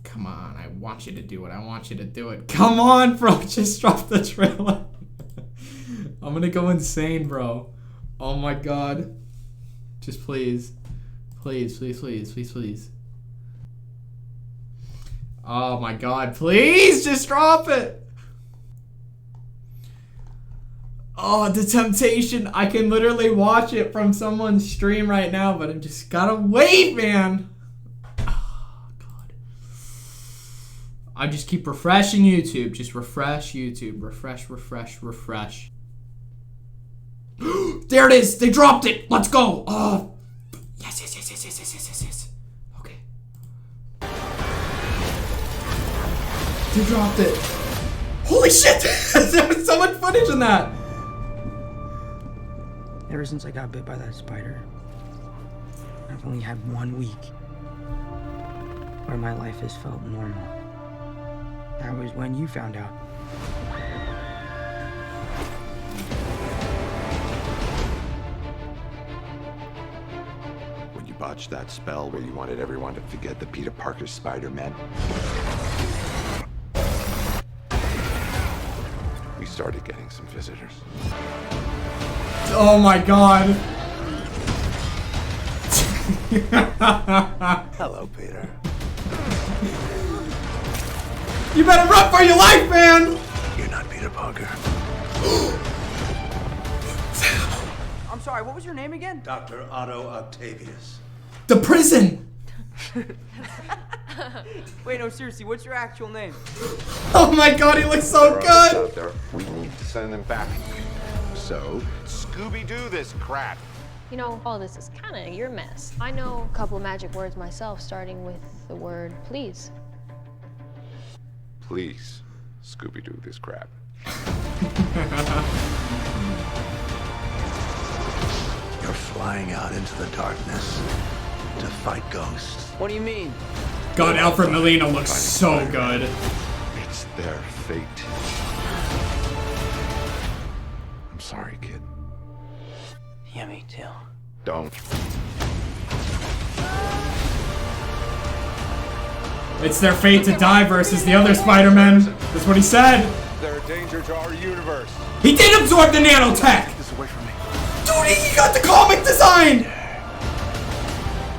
Come on, I want you to do it. I want you to do it. Come on, bro. Just drop the trailer. I'm gonna go insane, bro. Oh my god. Just please. Please, please, please, please, please. Oh my god, please just drop it. Oh, the temptation. I can literally watch it from someone's stream right now, but I just gotta wait, man. Oh, God. I just keep refreshing YouTube. Just refresh YouTube. Refresh, refresh, refresh. There it is. They dropped it. Let's go. Oh, yes, yes, yes, yes, yes, yes, yes, yes. Okay. They dropped it. Holy shit. There was so much footage in that. Ever since I got bit by that spider, I've only had 1 week where my life has felt normal. That was when you found out. When you botched that spell where you wanted everyone to forget that Peter Parker's Spider-Man, we started getting some visitors. Oh my god. Hello, Peter. You better run for your life, man! You're not Peter Parker. I'm sorry, what was your name again? Dr. Otto Octavius. The prison! Wait, no, seriously, what's your actual name? Oh my god, he looks so good! Out there. We need to send them back. So, Scooby-Doo this crap. You know, all this is kind of your mess. I know a couple of magic words myself, starting with the word please. Please, Scooby-Doo this crap. You're flying out into the darkness to fight ghosts. What do you mean? God, Alfred Molina looks so good. It's their fate. I'm sorry, kid. Yeah, me too. Don't. It's their fate to die versus the other Spider-Man. That's what he said. They're a danger to our universe. He did absorb the nanotech! Get this away from me. Dude, he got the comic design!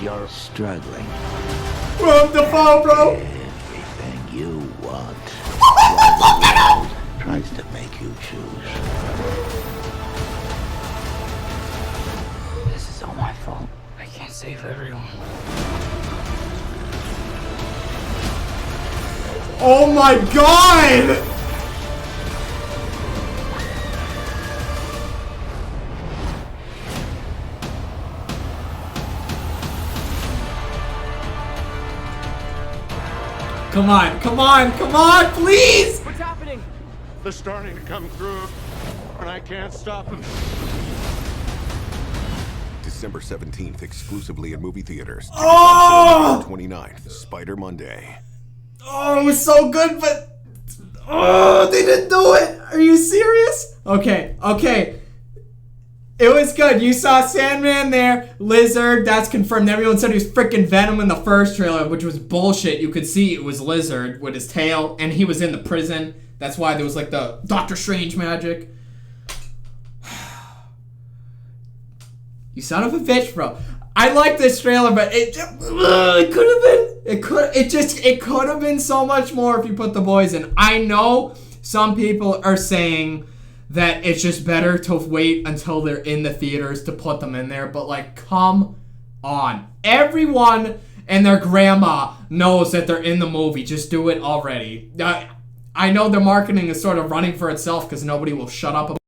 You're struggling. Willem Dafoe, bro! Everything you want. Look at him! Tries to make you choose. This is all my fault. I can't save everyone. Oh my god! Come on, come on, come on, please! What's happening? They're starting to come through, and I can't stop them. December 17th, exclusively in movie theaters. Oh! 29, Spider Monday. Oh, it was so good, but... Oh, they didn't do it! Are you serious? Okay, okay. It was good. You saw Sandman there, Lizard, that's confirmed. Everyone said he was freaking Venom in the first trailer, which was bullshit. You could see it was Lizard with his tail, and he was in the prison. That's why there was like the Doctor Strange magic. You son of a bitch, bro. I like this trailer, but it could have been, it could have been so much more if you put the boys in. I know some people are saying that it's just better to wait until they're in the theaters to put them in there, but like, come on. Everyone and their grandma knows that they're in the movie. Just do it already. I know their marketing is sort of running for itself because nobody will shut up about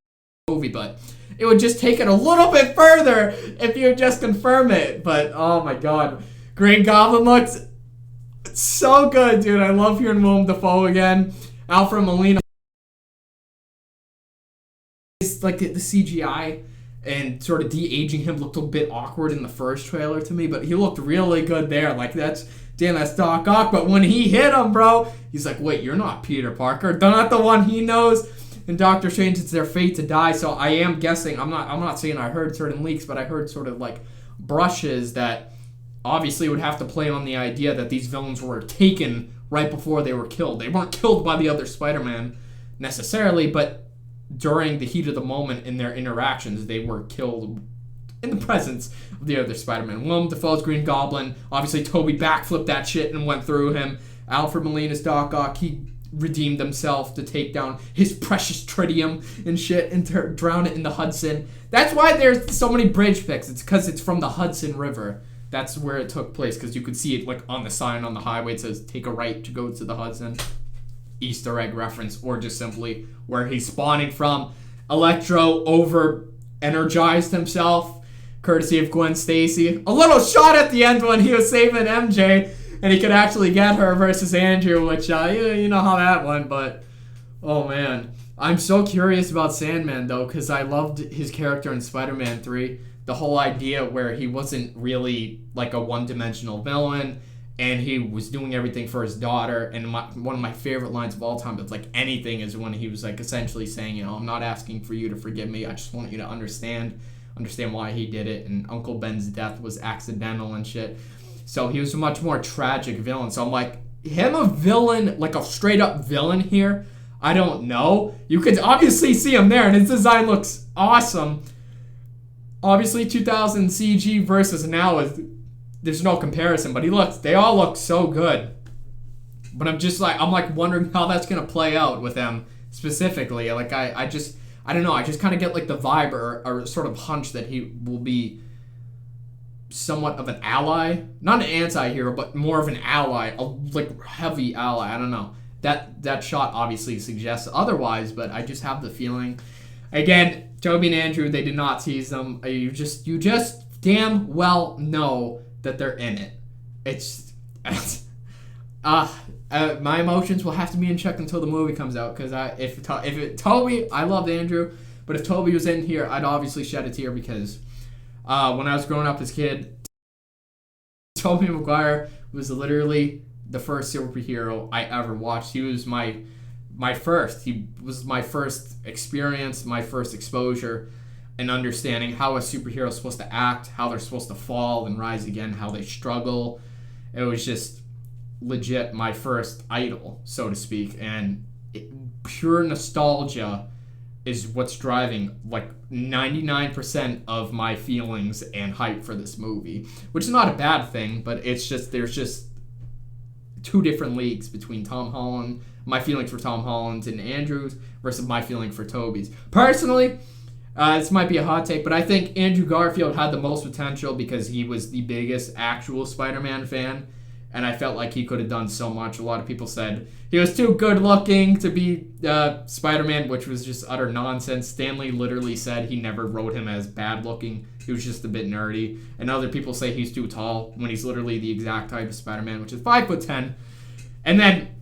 the movie, but it would just take it a little bit further if you just confirm it. But, oh my god. Green Goblin looks so good, dude. I love hearing Willem Dafoe again. Alfred Molina. It's like the CGI and sort of de-aging him looked a bit awkward in the first trailer to me, but he looked really good there. Like, that's Doc Ock. But when he hit him, bro, he's like, wait, you're not Peter Parker. They're not the one he knows. In Doctor Strange, it's their fate to die. So I am guessing, I'm not saying I heard certain leaks, but I heard sort of like brushes that obviously would have to play on the idea that these villains were taken right before they were killed. They weren't killed by the other Spider-Man necessarily, but during the heat of the moment in their interactions, they were killed in the presence of the other Spider-Man. Willem Dafoe's Green Goblin, obviously Tobey backflipped that shit and went through him. Alfred Molina's Doc Ock, he redeemed himself to take down his precious tritium and shit and drown it in the Hudson. That's why there's so many bridge pics. It's because it's from the Hudson River. That's where it took place, because you could see it like on the sign on the highway. It says take a right to go to the Hudson. Easter egg reference, or just simply where he's spawning from. Electro over-energized himself, courtesy of Gwen Stacy. A little shot at the end when he was saving MJ, and he could actually get her versus Andrew, which, you know how that went, but, oh man. I'm so curious about Sandman, though, because I loved his character in Spider-Man 3. The whole idea where he wasn't really like a one-dimensional villain, and he was doing everything for his daughter. And one of my favorite lines of all time, that's like anything, is when he was like essentially saying, you know, I'm not asking for you to forgive me. I just want you to understand why he did it. And Uncle Ben's death was accidental and shit. So he was a much more tragic villain. So I'm like, him a villain, like a straight up villain here, I don't know. You could obviously see him there, and his design looks awesome. Obviously 2000 CG versus now is, there's no comparison, but they all look so good. But I'm like wondering how that's gonna play out with them specifically. Like I don't know. I just kind of get like the vibe or sort of hunch that he will be somewhat of an ally, not an anti-hero, but more of an ally, a like heavy ally. I don't know. That shot obviously suggests otherwise, but I just have the feeling. Again, Tobey and Andrew, they did not tease them. You just damn well know that they're in it. It's my emotions will have to be in check until the movie comes out, because if Tobey, I loved Andrew, but if Tobey was in here, I'd obviously shed a tear, because when I was growing up as a kid, Tobey Maguire was literally the first superhero I ever watched. He was my first. He was my first experience, my first exposure, and understanding how a superhero is supposed to act, how they're supposed to fall and rise again, how they struggle. It was just legit my first idol, so to speak, and pure nostalgia is what's driving like 99% of my feelings and hype for this movie, which is not a bad thing, but it's just, there's just two different leagues between Tom Holland, my feelings for Tom Holland and Andrew's, versus my feeling for Tobey's. Personally, this might be a hot take, but I think Andrew Garfield had the most potential because he was the biggest actual Spider-Man fan, and I felt like he could have done so much. A lot of people said he was too good looking to be Spider-Man, which was just utter nonsense. Stan Lee literally said he never wrote him as bad looking. He was just a bit nerdy. And other people say he's too tall when he's literally the exact type of Spider-Man, which is 5'10". And then,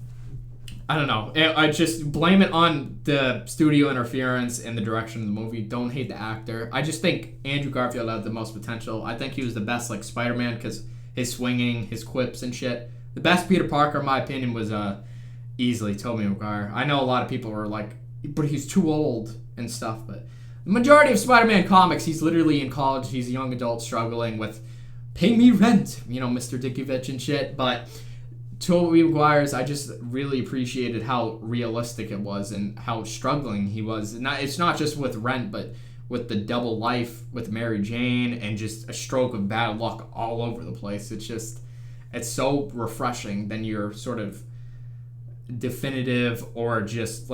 I don't know. I just blame it on the studio interference and the direction of the movie. Don't hate the actor. I just think Andrew Garfield had the most potential. I think he was the best like Spider-Man because his swinging, his quips and shit. The best Peter Parker, in my opinion, was easily Tobey Maguire. I know a lot of people were like, but he's too old and stuff. But the majority of Spider-Man comics, he's literally in college. He's a young adult struggling with pay me rent, you know, Mr. Dickovich and shit. But Tobey Maguire's, I just really appreciated how realistic it was and how struggling he was. And it's not just with rent, but with the double life with Mary Jane and just a stroke of bad luck all over the place. It's so refreshing than your sort of definitive or just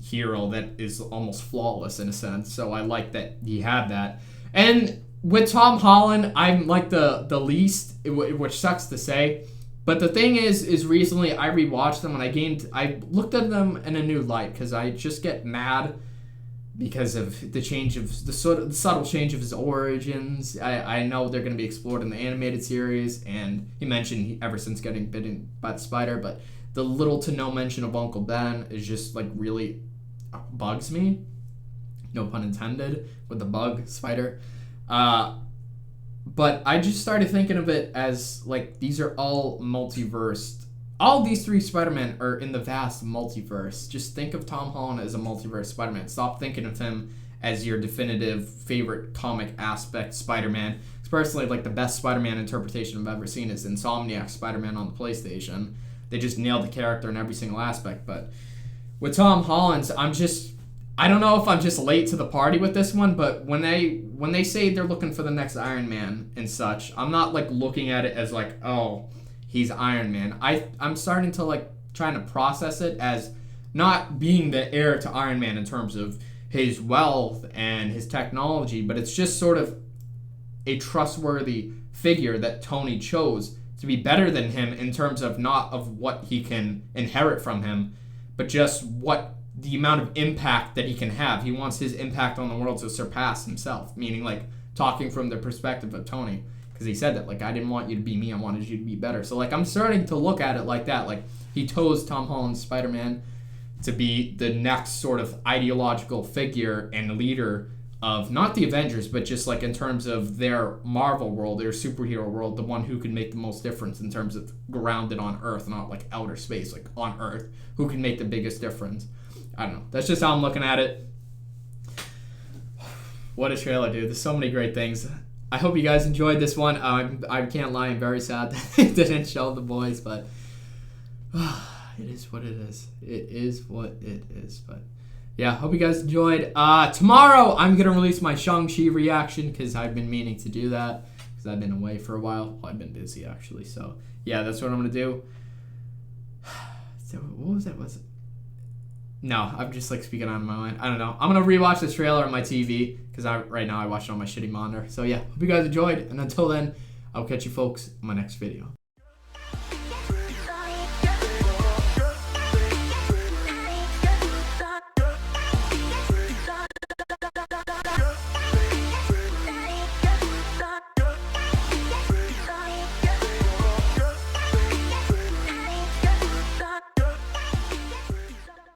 hero that is almost flawless in a sense. So I like that he had that. And with Tom Holland, I'm like the least, which sucks to say. But the thing is recently I rewatched them and I looked at them in a new light because I just get mad because of the subtle change of his origins. I know they're going to be explored in the animated series, and he mentioned ever since getting bitten by the spider, but the little to no mention of Uncle Ben is just like really bugs me. No pun intended with the bug spider. But I just started thinking of it as like these are all multiverse. All these three Spider-Man are in the vast multiverse. Just think of Tom Holland as a multiverse Spider-Man. Stop thinking of him as your definitive favorite comic aspect Spider-Man. It's personally like the best Spider-Man interpretation I've ever seen is Insomniac Spider-Man on the PlayStation. they just nailed the character in every single aspect. But with Tom Holland's, I don't know if I'm just late to the party with this one, but when they say they're looking for the next Iron Man and such, I'm not like looking at it as like, oh, he's Iron Man. I'm starting to like trying to process it as not being the heir to Iron Man in terms of his wealth and his technology, but it's just sort of a trustworthy figure that Tony chose to be better than him in terms of not of what he can inherit from him, but just what the amount of impact that he can have. He wants his impact on the world to surpass himself, meaning like talking from the perspective of Tony, because he said that like, I didn't want you to be me, I wanted you to be better. So like I'm starting to look at it like that. Like he chose Tom Holland's Spider-Man to be the next sort of ideological figure and leader of not the Avengers, but just like in terms of their Marvel world, their superhero world, the one who can make the most difference in terms of grounded on Earth, not like outer space, like on Earth, who can make the biggest difference. I don't know. That's just how I'm looking at it. What a trailer, dude. There's so many great things. I hope you guys enjoyed this one. I can't lie, I'm very sad that they didn't show the boys, but it is what it is. It is what it is. But yeah, hope you guys enjoyed. Tomorrow, I'm going to release my Shang-Chi reaction because I've been meaning to do that because I've been away for a while. Well, I've been busy, actually. So yeah, that's what I'm going to do. So what was that? No, I'm just like speaking out of my mind. I don't know. I'm going to rewatch this trailer on my TV because right now I watch it on my shitty monitor. So yeah, hope you guys enjoyed. And until then, I'll catch you folks in my next video.